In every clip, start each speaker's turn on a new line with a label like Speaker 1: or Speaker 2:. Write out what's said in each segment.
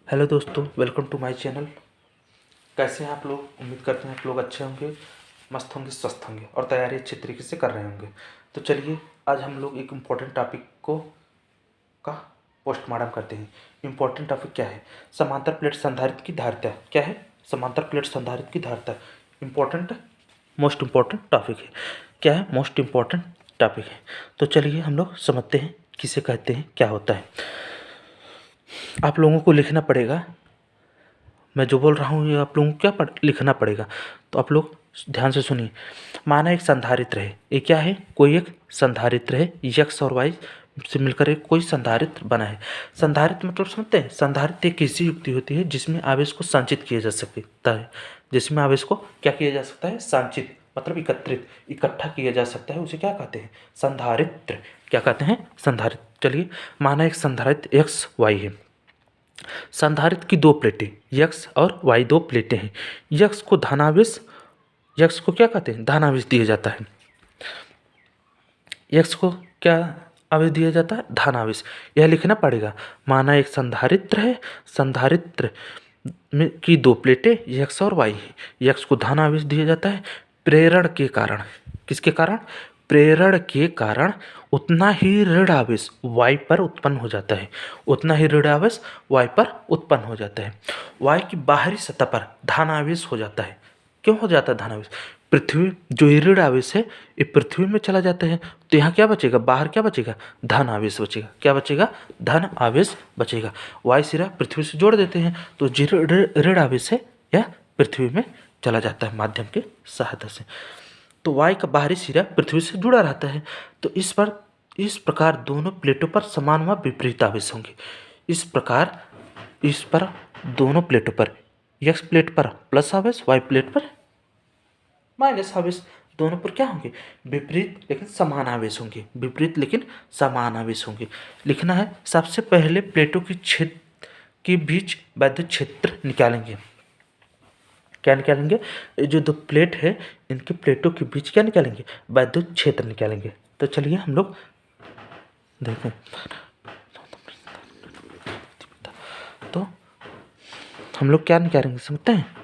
Speaker 1: Hello दोस्तों, welcome to my channel. कैसे हैं आप लोग? उम्मीद करते हैं आप लोग अच्छे होंगे, मस्त होंगे, स्वस्थ होंगे और तैयारी अच्छे तरीके से कर रहे होंगे। तो चलिए आज हम लोग एक इम्पॉर्टेंट टॉपिक का पोस्टमार्टम करते हैं। इम्पॉर्टेंट टॉपिक क्या है? समांतर प्लेट संधारित्र की धारिता। क्या है? समांतर प्लेट संधारित्र की धारिता। इम्पॉर्टेंट, मोस्ट इम्पॉर्टेंट टॉपिक है। क्या है? मोस्ट इम्पॉर्टेंट टॉपिक है। तो चलिए हम लोग समझते हैं किसे कहते हैं, क्या होता है। आप लोगों को लिखना पड़ेगा, मैं जो बोल रहा हूँ ये आप लोगों को क्या लिखना पड़ेगा, तो आप लोग ध्यान से सुनिए। माना एक संधारित्र है। ये क्या है? कोई एक संधारित्र है, यक्स और वाई से मिलकर एक कोई संधारित्र बना है। संधारित्र मतलब समझते हैं? संधारित्र एक ऐसी युक्ति होती है जिसमें आवेश को संचित किया जा सकता है। जिसमें आवेश को क्या किया जा सकता है? संचित मतलब एकत्रित, इकट्ठा किया जा सकता है। उसे क्या कहते हैं? संधारित्र। क्या कहते हैं? संधारित्र। चलिए माना एक संधारित्र एक्स वाई है। संधारित्र की दो प्लेटें यक्स और वाई, दो प्लेटें हैं। यक्स को धनावेश, यक्स को क्या कहते हैं? धनावेश दिया जाता है। यक्स को क्या आवेश दिया जाता है? धनावेश। यह लिखना पड़ेगा। माना एक संधारित्र है, संधारित्र में की दो प्लेटें यक्स और वाई है। यक्स को धनावेश दिया जाता है प्रेरण के कारण। किसके कारण? प्रेरण के कारण उतना ही ऋण आवेश वाई पर उत्पन्न हो जाता है। उतना ही ऋण आवेश वाई पर उत्पन्न हो जाता है। वाई की बाहरी सतह पर धनावेश हो जाता है। क्यों हो जाता है धनावेश? पृथ्वी जो ये ऋण आवेश है ये पृथ्वी में चला जाता है, तो यहाँ क्या बचेगा? बाहर क्या बचेगा? धन आवेश बचेगा। क्या बचेगा? धन आवेश बचेगा। वाई सिरा पृथ्वी से जोड़ देते हैं तो जो ऋण आवेश है यह पृथ्वी में चला जाता है माध्यम के सहायता से। तो वाई का बाहरी सिरा पृथ्वी से जुड़ा रहता है। तो इस प्रकार दोनों प्लेटों पर समान व विपरीत आवेश होंगे। इस पर दोनों प्लेटों पर, एक्स प्लेट पर प्लस आवेश, वाई प्लेट पर माइनस आवेश, दोनों पर क्या होंगे? विपरीत लेकिन समान आवेश होंगे। विपरीत लेकिन समान आवेश होंगे। लिखना है सबसे पहले प्लेटों की क्षेत्र के बीच वैद्युत क्षेत्र निकालेंगे। क्या निकालेंगे? ये जो दो प्लेट है इनके प्लेटों के बीच क्या निकालेंगे? वैद्युत क्षेत्र निकालेंगे। तो चलिए हम लोग देखें। तो हम लोग क्या निकालेंगे समझते हैं?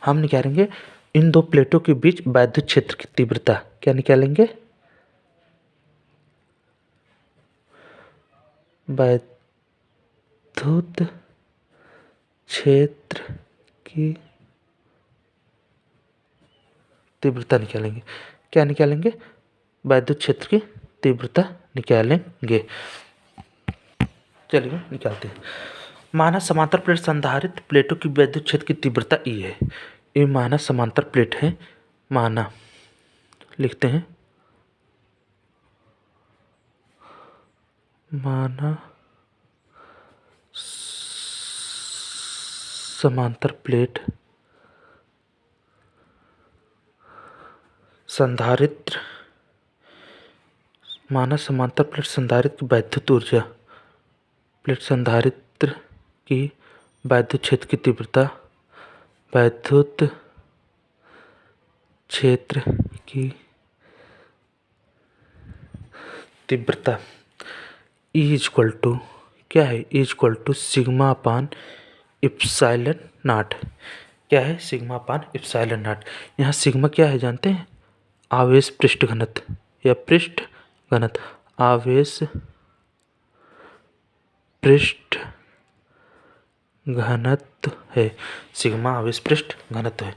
Speaker 1: हम निकालेंगे इन दो प्लेटों के बीच वैद्युत क्षेत्र की तीव्रता। क्या निकालेंगे? वैद्युत क्षेत्र की तीव्रता निकालेंगे। क्या निकालेंगे? वैद्युत क्षेत्र की तीव्रता निकालेंगे। चलिए निकालते हैं। माना समांतर प्लेट संधारित्र प्लेटों की वैद्युत क्षेत्र की तीव्रता ई है। ये माना समांतर प्लेट है। माना लिखते हैं, माना समांतर प्लेट संधारित्र, माना समांतर प्लेट संधारित्र की वैद्युत ऊर्जा, प्लेट संधारित्र की वैद्युत क्षेत्र की तीव्रता, वैद्युत क्षेत्र की तीव्रता E इक्वल टू क्या है? E equal to sigma upon epsilon naught. क्या है? Sigma upon epsilon naught. यहाँ सिग्मा क्या है जानते हैं? आवेश पृष्ठ घनत्व या पृष्ठ घनत्व। आवेश पृष्ठ घनत्व है। सिग्मा आवेश पृष्ठ घनत्व है।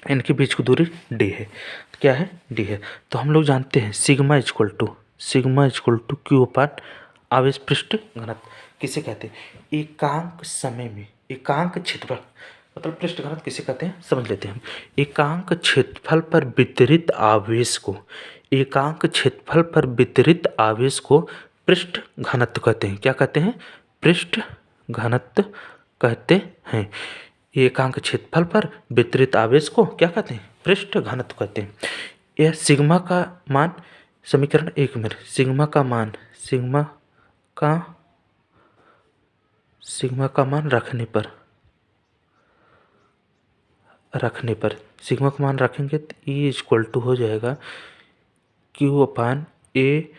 Speaker 1: इनके बीच की दूरी d है। क्या है? d है। तो हम लोग जानते हैं सिग्मा इक्वल टू क्यू अपान आवेश पृष्ठ घनत्व किसे कहते हैं? एकांक समय में एकांक क्षेत्रफल मतलब पृष्ठ घनत्व किसे कहते हैं समझ लेते हैं हम। एकांक क्षेत्रफल पर वितरित आवेश को, एकांक क्षेत्रफल पर वितरित आवेश को पृष्ठ घनत्व कहते हैं। क्या कहते हैं? पृष्ठ घनत्व कहते हैं। एकांक क्षेत्रफल पर वितरित आवेश को क्या कहते हैं? पृष्ठ घनत्व कहते हैं। यह सिग्मा का मान, समीकरण 1 में सिग्मा का मान रखने पर सिग्मा का मान रखेंगे तो E इक्वल टू हो जाएगा Q upon A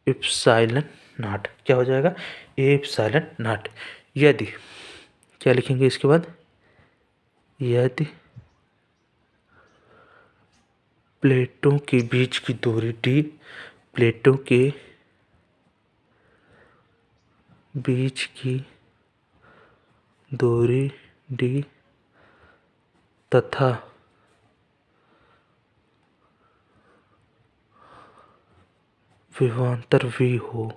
Speaker 1: epsilon not क्या हो जाएगा, ए एप्सिलॉन नॉट। यदि क्या लिखेंगे इसके बाद, यदि प्लेटों के बीच की दूरी d, प्लेटों के बीच की दूरी d तथा विभवांतर v हो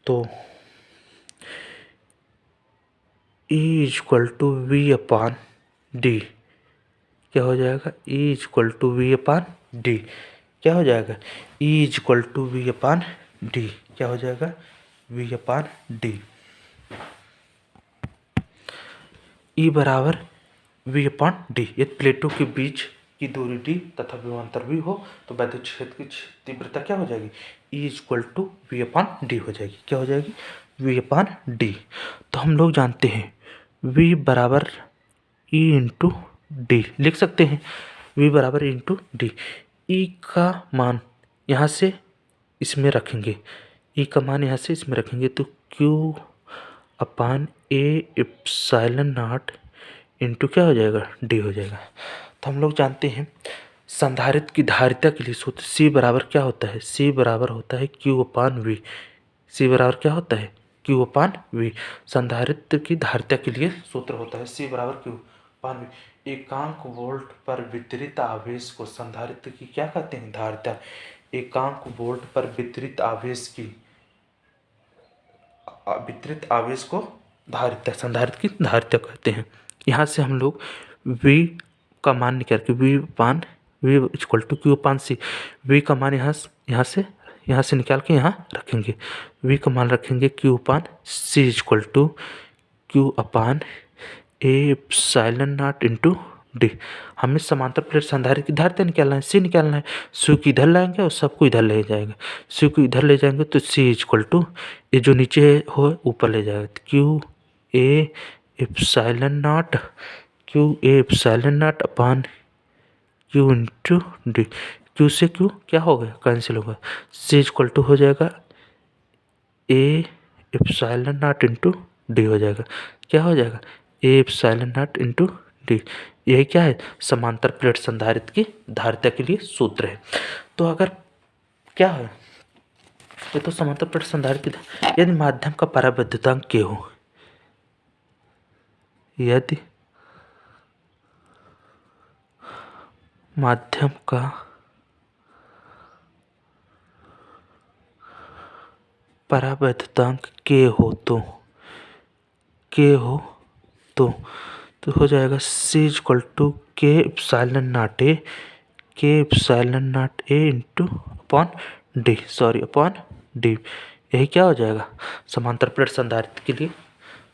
Speaker 1: तो E equal to V upon D क्या हो जाएगा, E equal to V upon D क्या हो जाएगा, E equal to V upon D क्या हो जाएगा, वी अपान डी। E बराबर वी अपान डी, यदि प्लेटों के बीच की दूरी d तथा विभवांतर v हो तो वैद्युत क्षेत्र की तीव्रता क्या हो जाएगी, E equal to V upon D हो जाएगी। क्या हो जाएगी, v अपान डी। तो हम लोग जानते हैं v बराबर E इंटू डी लिख सकते हैं, v बराबर इंटू डी। E का मान यहाँ से इसमें रखेंगे, E का मान यहाँ से इसमें रखेंगे तो Q upon A epsilon naught into क्या हो जाएगा, डी हो जाएगा। तो हम लोग जानते हैं संधारित्र की धारिता के लिए सूत्र C बराबर क्या होता है, C बराबर होता है Q अपान V। C बराबर क्या होता है, Q अपान V। संधारित्र की धारिता के लिए सूत्र होता है C बराबर Q अपान V। एकांक वोल्ट पर वितरित आवेश को संधारित्र की क्या कहते हैं, धारिता। एकांक वोल्ट पर वितरित आवेश की वितरित आवेश को धारिता, संधारित्र की धारिता कहते हैं। यहाँ से हम लोग V का मान निकाल के V upon V equal to Q upon C, V का मान यहाँ से निकाल के यहाँ रखेंगे, V का मान रखेंगे Q upon C equal to Q upon A epsilon naught into D. हमें समांतर प्लेट संधारित्र की धारिता निकालना है, C निकालना है। C को इधर लाएंगे और सबको इधर ले जाएंगे, C को इधर ले जाएंगे तो C इक्वल टू ये जो नीचे हो ऊपर ले जाएगा, Q A epsilon not upon Q into D. Q से Q क्या हो गया, कैंसिल होगा। C इक्वल टू हो जाएगा ए एप्सिलॉन नॉट इंटू डी हो जाएगा। क्या हो जाएगा, ए एप्सिलॉन नॉट इंटू डी। यही क्या है, समांतर प्लेट संधारित्र की धारिता के लिए सूत्र है। तो अगर क्या है, ये तो समांतर प्लेट संधारित्र की, यदि माध्यम का परावैद्युतांक K हो, यदि माध्यम का परावैद्युतांक K हो तो हो जाएगा C equal to K epsilon naught A into upon D. यही क्या हो जाएगा, समांतर प्लेट संधारित्र के लिए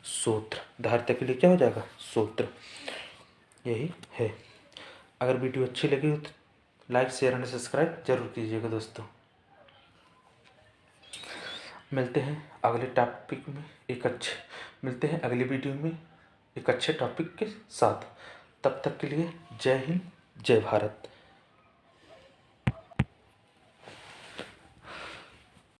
Speaker 1: सूत्र, धारिता के लिए क्या हो जाएगा, सूत्र यही है। अगर वीडियो अच्छी लगी हो तो लाइक शेयर एंड सब्सक्राइब जरूर कीजिएगा दोस्तों। मिलते हैं अगले टॉपिक में मिलते हैं अगली वीडियो में एक अच्छे टॉपिक के साथ। तब तक के लिए जय हिंद जय भारत।